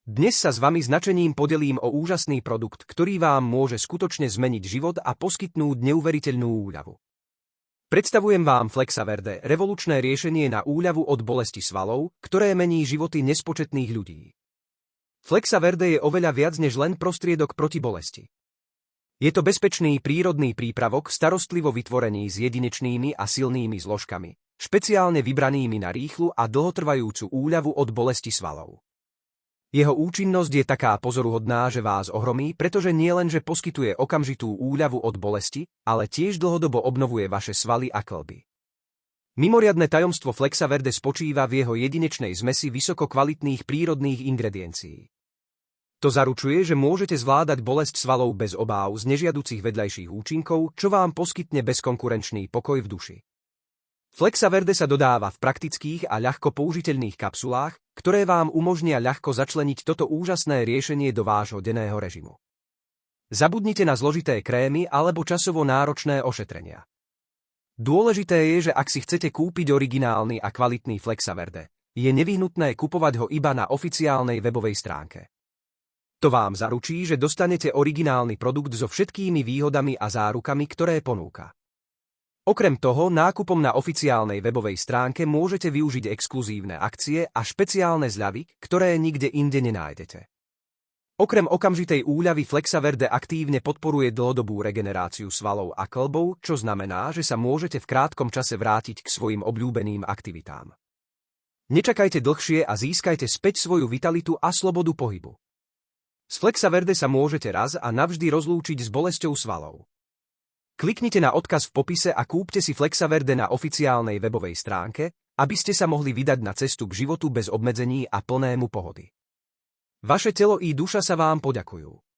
Dnes sa s vami značením podelím o úžasný produkt, ktorý vám môže skutočne zmeniť život a poskytnúť neuveriteľnú úľavu. Predstavujem vám Flexaverde, revolučné riešenie na úľavu od bolesti svalov, ktoré mení životy nespočetných ľudí. Flexaverde je oveľa viac než len prostriedok proti bolesti. Je to bezpečný prírodný prípravok starostlivo vytvorený s jedinečnými a silnými zložkami, špeciálne vybranými na rýchlu a dlhotrvajúcu úľavu od bolesti svalov. Jeho účinnosť je taká pozoruhodná, že vás ohromí, pretože nielenže poskytuje okamžitú úľavu od bolesti, ale tiež dlhodobo obnovuje vaše svaly a kĺby. Mimoriadne tajomstvo Flexaverde spočíva v jeho jedinečnej zmesi vysoko kvalitných prírodných ingrediencií. To zaručuje, že môžete zvládať bolesť svalov bez obáv z nežiaducich vedľajších účinkov, čo vám poskytne bezkonkurenčný pokoj v duši. Flexaverde sa dodáva v praktických a ľahko použiteľných kapsulách, ktoré vám umožnia ľahko začleniť toto úžasné riešenie do vášho denného režimu. Zabudnite na zložité krémy alebo časovo náročné ošetrenia. Dôležité je, že ak si chcete kúpiť originálny a kvalitný Flexaverde, je nevyhnutné kupovať ho iba na oficiálnej webovej stránke. To vám zaručí, že dostanete originálny produkt so všetkými výhodami a zárukami, ktoré ponúka. Okrem toho, nákupom na oficiálnej webovej stránke môžete využiť exkluzívne akcie a špeciálne zľavy, ktoré nikde inde nenájdete. Okrem okamžitej úľavy Flexaverde aktívne podporuje dlhodobú regeneráciu svalov a kĺbov, čo znamená, že sa môžete v krátkom čase vrátiť k svojim obľúbeným aktivitám. Nečakajte dlhšie a získajte späť svoju vitalitu a slobodu pohybu. Z Flexaverde sa môžete raz a navždy rozlúčiť s bolesťou svalov. Kliknite na odkaz v popise a kúpte si Flexaverde na oficiálnej webovej stránke, aby ste sa mohli vydať na cestu k životu bez obmedzení a plnému pohody. Vaše telo i duša sa vám poďakujú.